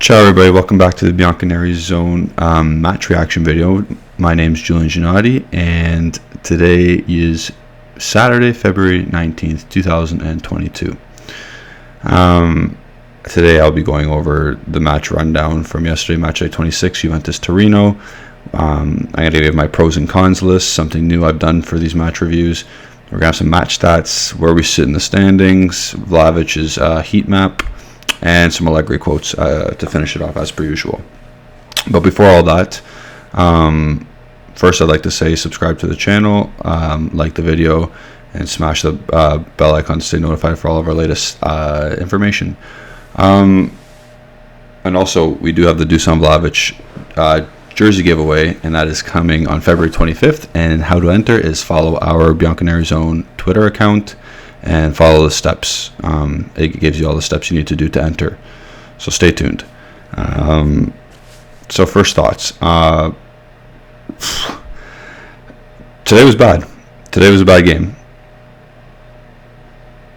Ciao everybody, welcome back to the bianconerizonechannel match reaction video. My name is Julian Gennady and today is Saturday, February 19th, 2022. Today I'll be going over the match rundown from yesterday, match day 26, Juventus Torino. I'm going to give my pros and cons list, something new I've done for these match reviews. We're going to have some match stats, where we sit in the standings, Vlahovic's heat map, and some Allegri quotes to finish it off as per usual. But before all that, first I'd like to say subscribe to the channel, like the video, and smash the bell icon to stay notified for all of our latest information. And also, we do have the Dusan Vlahovic jersey giveaway, and that is coming on February 25th. And how to enter is follow our bianconerizone Twitter account and follow the steps. It gives you all the steps you need to do to enter, so stay tuned. So first thoughts. Today was bad. Today was a bad game.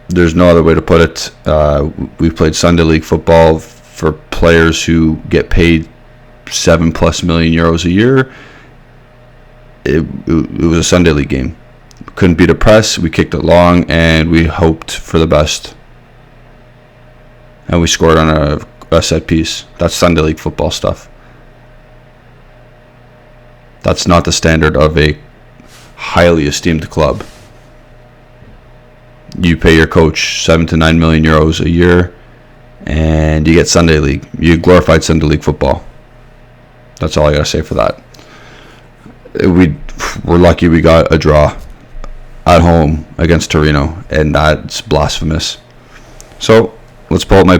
There's no other way to put it. We played Sunday League football for players who get paid €7+ million a year. It was a Sunday League game. Couldn't beat a press. We kicked it long, and we hoped for the best. And we scored on a set piece. That's Sunday League football stuff. That's not the standard of a highly esteemed club. You pay your coach €7 to €9 million a year, and you get Sunday League. You glorified Sunday League football. That's all I gotta say for that. We're lucky we got a draw at home against Torino, and that's blasphemous. So let's pull up my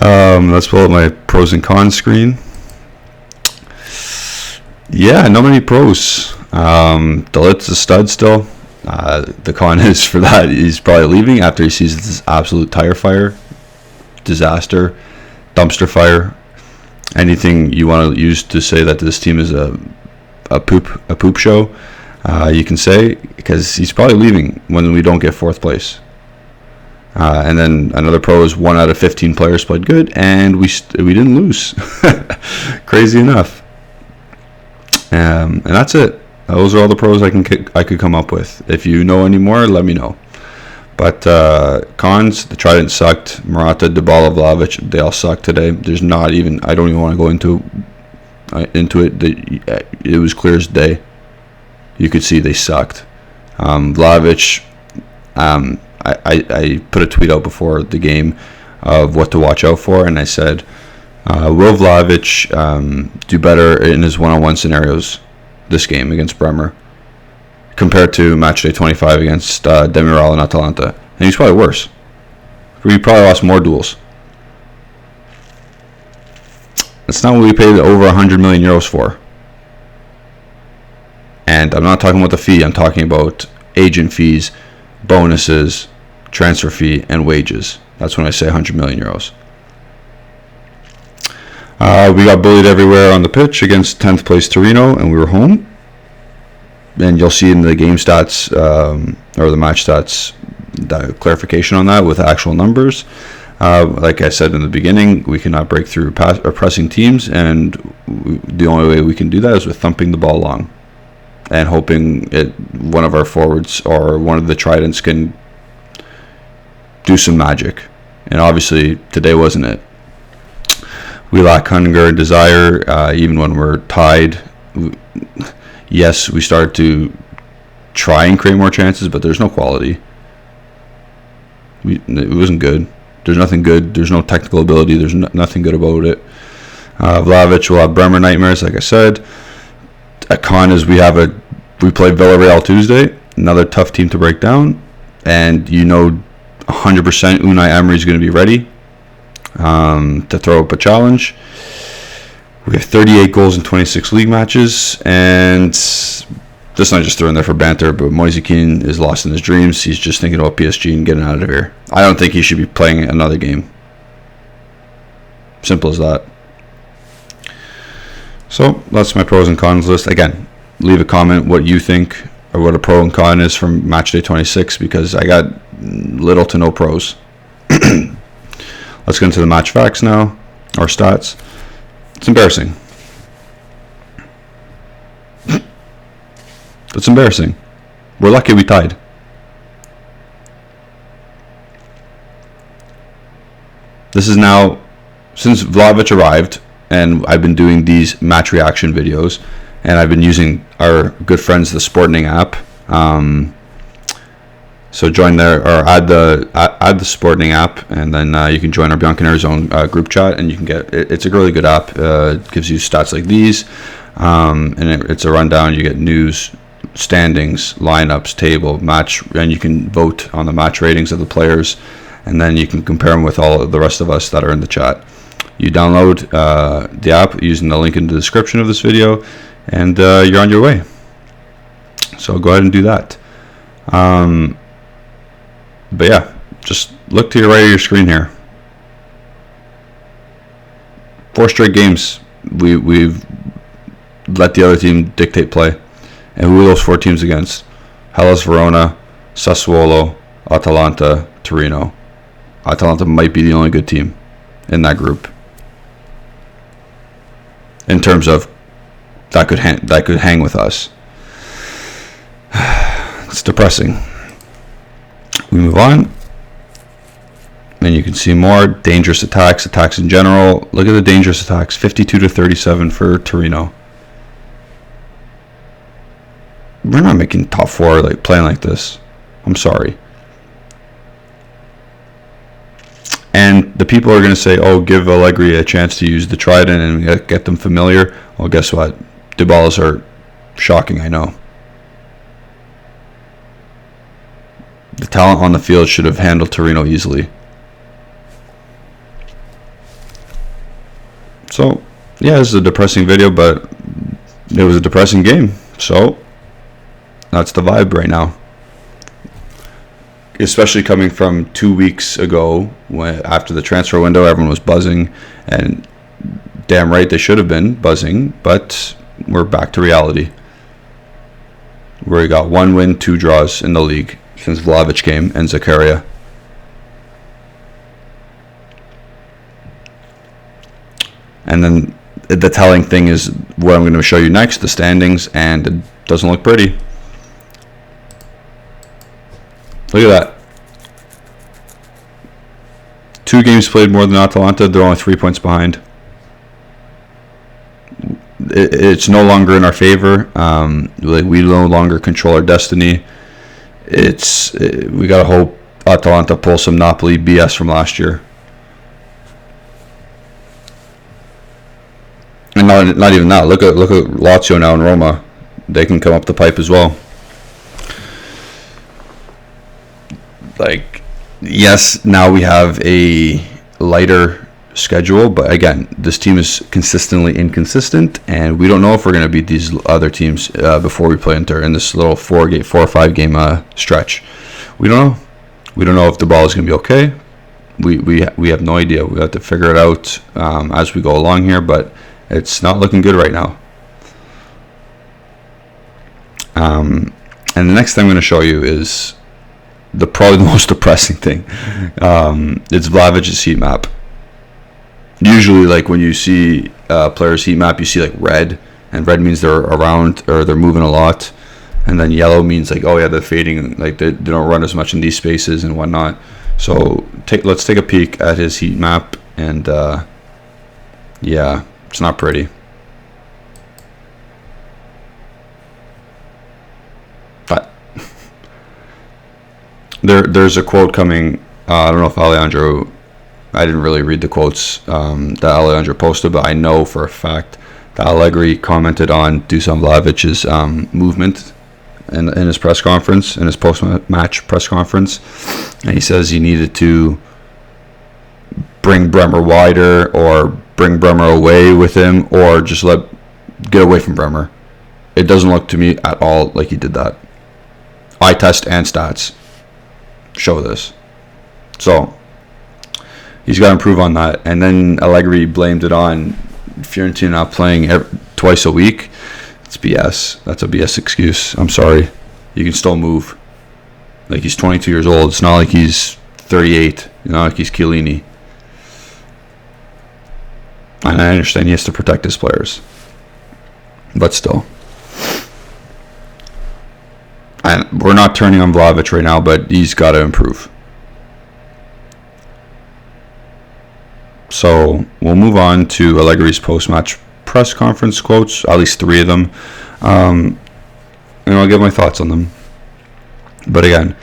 my pros and cons screen. Yeah, not many pros. Delit's a stud still. The con is for that he's probably leaving after he sees this absolute tire fire, disaster, dumpster fire, anything you want to use to say that this team is a poop show. You can say, because he's probably leaving when we don't get fourth place. And then another pro is 1 out of 15 players played good, and we didn't lose. Crazy enough. And that's it. Those are all the pros I could come up with. If you know any more, let me know. But cons: the Trident sucked. Morata, Dybala, Vlahovic, they all sucked today. There's not even. I don't even want to go into it. It was clear as day. You could see they sucked. Vlahovic, I put a tweet out before the game of what to watch out for, and I said, will Vlahovic do better in his one-on-one scenarios this game against Bremer compared to matchday 25 against Demiral and Atalanta? And he's probably worse. We probably lost more duels. That's not what we paid over €100 million for. And I'm not talking about the fee. I'm talking about agent fees, bonuses, transfer fee, and wages. That's when I say €100 million. We got bullied everywhere on the pitch against 10th place Torino, and we were home. And you'll see in the game stats, or the match stats, that clarification on that with actual numbers. Like I said in the beginning, we cannot break through pressing teams, and the only way we can do that is with thumping the ball long and hoping one of our forwards or one of the Tridents can do some magic. And obviously today wasn't it. We lack hunger and desire, even when we're tied. Yes, we started to try and create more chances, but there's no quality. It wasn't good. There's nothing good. There's no technical ability. There's nothing good about it. Vlahovic will have Bremer nightmares, like I said. A con is we play Villarreal Tuesday, another tough team to break down, and 100% Unai Emery is going to be ready to throw up a challenge. We have 38 goals in 26 league matches, and that's not just throwing there for banter, but Moise Kean is lost in his dreams. He's just thinking about PSG and getting out of here. I don't think he should be playing another game. Simple as that. So that's my pros and cons list. Again, leave a comment what you think or what a pro and con is from matchday 26, because I got little to no pros. Let's get into the match facts now. our stats. It's embarrassing. It's embarrassing. We're lucky we tied. This is now, since Vlahovic arrived, and I've been doing these match reaction videos, and I've been using our good friends, the SPORTENING app. So join there, or add the SPORTENING app, and then you can join our bianconerizonechannel group chat, and you can get it's a really good app. It gives you stats like these, and it's a rundown. You get news, standings, lineups, table, match, and you can vote on the match ratings of the players, and then you can compare them with all of the rest of us that are in the chat. You download the app using the link in the description of this video, and you're on your way. So go ahead and do that. But yeah, just look to your right of your screen here. 4 straight games we've let the other team dictate play. And who are those 4 teams against? Hellas Verona, Sassuolo, Atalanta, Torino. Atalanta might be the only good team in that group, in terms of that could hang with us. It's depressing. We move on, and you can see more dangerous attacks in general. Look at the dangerous attacks, 52-37 for Torino. We're not making top 4 like playing like this. I'm sorry. And the people are going to say, oh, give Allegri a chance to use the trident and get them familiar. Well, guess what? Dybalas are shocking, I know. The talent on the field should have handled Torino easily. So, yeah, this is a depressing video, but it was a depressing game. So, that's the vibe right now. Especially coming from 2 weeks ago, when after the transfer window, everyone was buzzing, and damn right they should have been buzzing, but we're back to reality. Where we got 1 win, 2 draws in the league since Vlahovic came, and Zakaria. And then the telling thing is what I'm going to show you next, the standings, and it doesn't look pretty. Look at that. 2 games played more than Atalanta, they're only 3 points behind. It's no longer in our favor. We no longer control our destiny. We gotta hope Atalanta pull some Napoli BS from last year, and not even that. Look at Lazio now and Roma; they can come up the pipe as well. Like, yes, now we have a lighter schedule, but again, this team is consistently inconsistent, and we don't know if we're going to beat these other teams before we play Inter in this little 4 or 5 game stretch. We don't know. We don't know if the ball is going to be okay. We have no idea. We have to figure it out as we go along here, but it's not looking good right now. And the next thing I'm going to show you is probably the most depressing thing. It's Vlahovic's heat map. Usually, like, when you see players' heat map, you see like red, and red means they're around or they're moving a lot, and then yellow means like, oh yeah, they're fading, like they don't run as much in these spaces and whatnot. So let's take a peek at his heat map, and yeah, it's not pretty. But there's a quote coming. I don't know if Alejandro. I didn't really read the quotes that Alejandro posted, but I know for a fact that Allegri commented on Dusan Vlahovic's movement in his press conference, in his post-match press conference, and he says he needed to bring Bremer wider, or bring Bremer away with him, or just get away from Bremer. It doesn't look to me at all like he did that. Eye test and stats show this. So he's got to improve on that. And then Allegri blamed it on Fiorentina not playing twice a week. It's BS. That's a BS excuse. I'm sorry. You can still move. Like, he's 22 years old. It's not like he's 38. It's not like he's Chiellini. And I understand he has to protect his players. But still. And we're not turning on Vlahovic right now, but he's got to improve. So we'll move on to Allegri's post-match press conference quotes, at least 3 of them. And I'll give my thoughts on them. But again,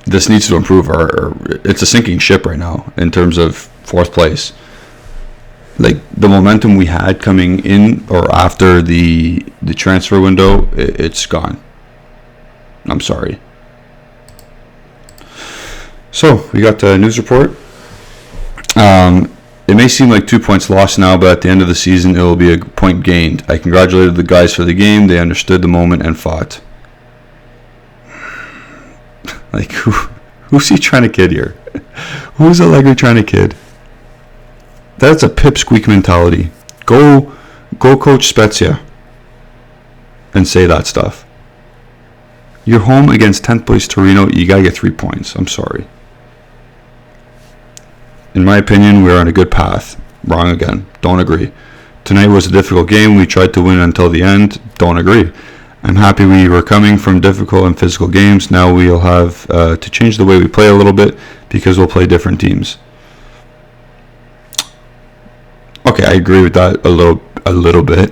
this needs to improve. It's a sinking ship right now in terms of 4th place. Like, the momentum we had coming in or after the transfer window, it's gone. I'm sorry. So, we got the news report. It may seem like 2 points lost now, but at the end of the season, it will be a point gained. I congratulated the guys for the game. They understood the moment and fought. Like, who's he trying to kid here? Who's Allegri trying to kid? That's a pipsqueak mentality. Go coach Spezia and say that stuff. You're home against 10th place Torino. You got to get 3 points. I'm sorry. In my opinion, we're on a good path. Wrong again. Don't agree. Tonight was a difficult game. We tried to win until the end. Don't agree. I'm happy we were coming from difficult and physical games. Now we'll have to change the way we play a little bit because we'll play different teams. Okay, I agree with that a little bit,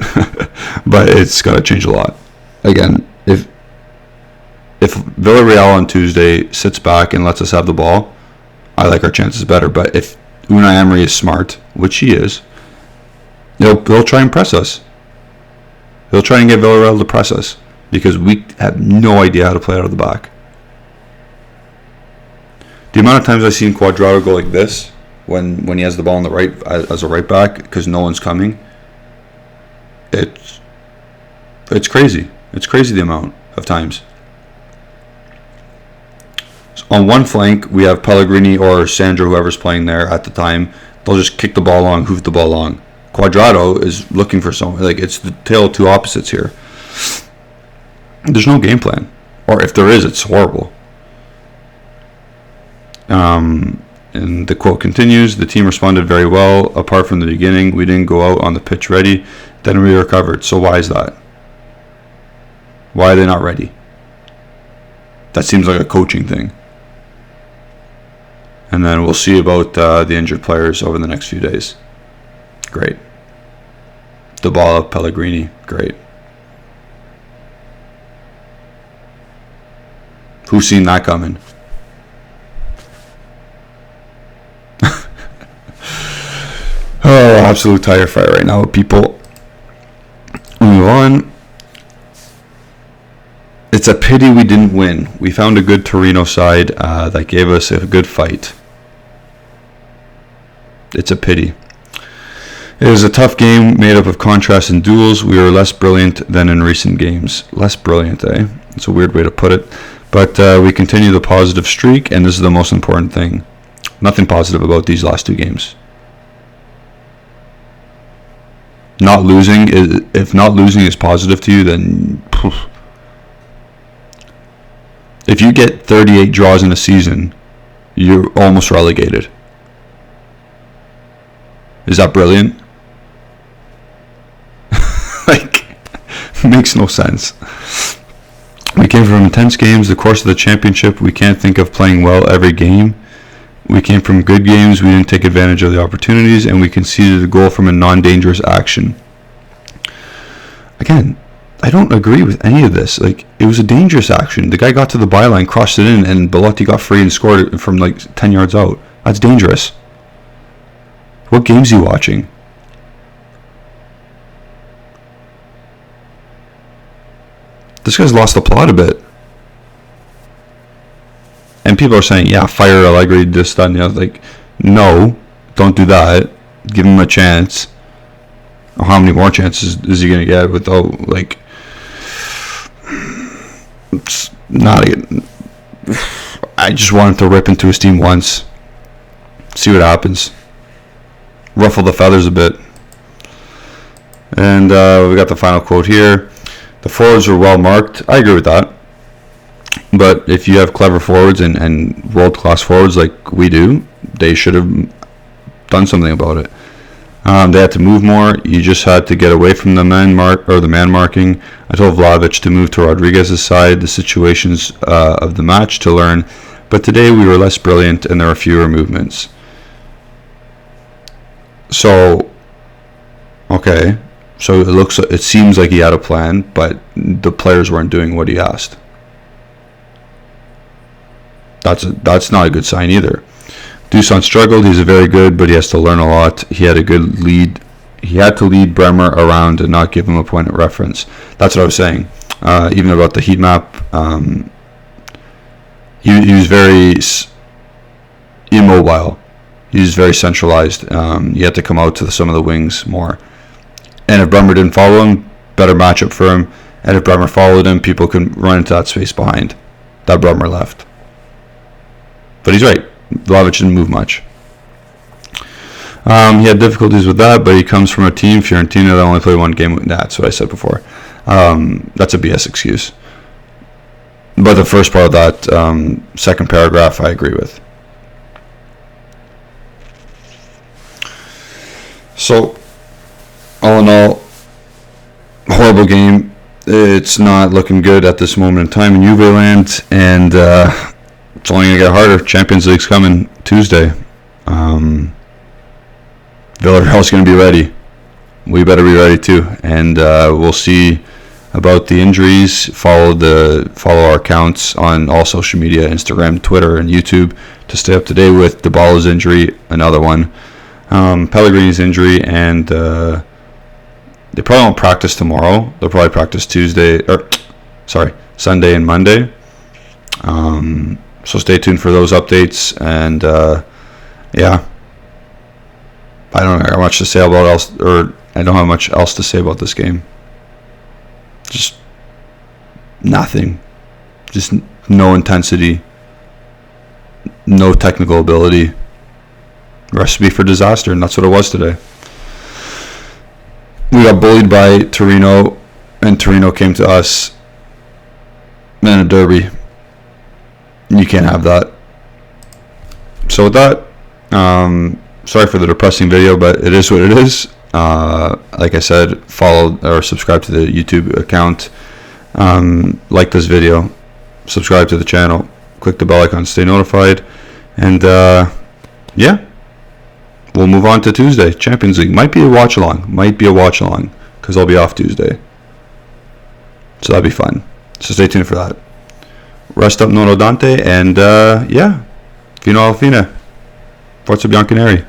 but it's got to change a lot. Again, if Villarreal on Tuesday sits back and lets us have the ball, I like our chances better. But if Unai Emery is smart, which he is, he'll try and press us. He'll try and get Villarreal to press us because we have no idea how to play out of the back. The amount of times I've seen Cuadrado go like this when he has the ball on the right as a right back because no one's coming, it's crazy. It's crazy the amount of times. So on one flank, we have Pellegrini or Sandro, whoever's playing there at the time. They'll just kick the ball long, hoof the ball long. Cuadrado is looking for someone. Like, it's the tale of two opposites here. There's no game plan. Or if there is, it's horrible. And the quote continues, the team responded very well. Apart from the beginning, we didn't go out on the pitch ready. Then we recovered. So why is that? Why are they not ready? That seems like a coaching thing. And then we'll see about the injured players over the next few days. Great. Dybala, Pellegrini, great. Who's seen that coming? Oh, absolute tire fire right now, people. We move on. It's a pity we didn't win. We found a good Torino side that gave us a good fight. It's a pity. It was a tough game made up of contrasts and duels. We were less brilliant than in recent games. Less brilliant, eh? It's a weird way to put it. But we continue the positive streak, and this is the most important thing. Nothing positive about these last 2 games. Not losing is, if not losing is positive to you, then if you get 38 draws in a season, you're almost relegated. Is that brilliant? Like, makes no sense. We came from intense games. The course of the championship, we can't think of playing well every game. We came from good games. We didn't take advantage of the opportunities, and we conceded a goal from a non-dangerous action. Again, I don't agree with any of this. Like, it was a dangerous action. The guy got to the byline, crossed it in, and Belotti got free and scored it from like 10 yards out. That's dangerous. What games are you watching? This guy's lost the plot a bit. And people are saying, yeah, fire Allegri, this, that, and the other. Like, no, don't do that. Give him a chance. How many more chances is he going to get without, like, it's not a, I just want him to rip into his team once. See what happens. Ruffle the feathers a bit. And we got the final quote here. The forwards were well marked. I agree with that. But if you have clever forwards and world-class forwards like we do, they should have done something about it. They had to move more. You just had to get away from the man marking. I told Vlahovic to move to Rodriguez's side, the situations of the match to learn. But today we were less brilliant and there were fewer movements. So, okay. So it seems like he had a plan, but the players weren't doing what he asked. That's not a good sign either. Dusan struggled. He's very good, but he has to learn a lot. He had a good lead. He had to lead Bremer around and not give him a point of reference. That's what I was saying. Even about the heat map, he was very immobile. He was very centralized. He had to come out to some of the wings more. And if Bremer didn't follow him, better matchup for him. And if Bremer followed him, people could run into that space behind. That Bremer left. But he's right. Vlahovic didn't move much. He had difficulties with that, but he comes from a team, Fiorentina, that only played one game. That's what I said before. That's a BS excuse. But the first part of that second paragraph, I agree with. So, all in all, horrible game. It's not looking good at this moment in time in Juve land, and it's only going to get harder. Champions League's coming Tuesday. Villarreal's going to be ready. We better be ready too. And we'll see about the injuries. Follow our accounts on all social media, Instagram, Twitter, and YouTube to stay up to date with Dybala's injury, another one, Pellegrini's injury, and they probably won't practice tomorrow. They'll probably practice Sunday and Monday. So stay tuned for those updates, and yeah, I don't have much to say about I don't have much else to say about this game. Just nothing. Just no intensity, no technical ability. Recipe for disaster, and that's what it was today. We got bullied by Torino, and Torino came to us in a derby. You can't have that. So with that, sorry for the depressing video, but it is what it is. Like I said, follow or subscribe to the YouTube account. Like this video, subscribe to the channel, click the bell icon, stay notified, and yeah, we'll move on to Tuesday. Champions League might be a watch along, because I'll be off Tuesday, so that'd be fun. So stay tuned for that. Rest up, non odante, and yeah, fino alla fine. Forza bianconeri.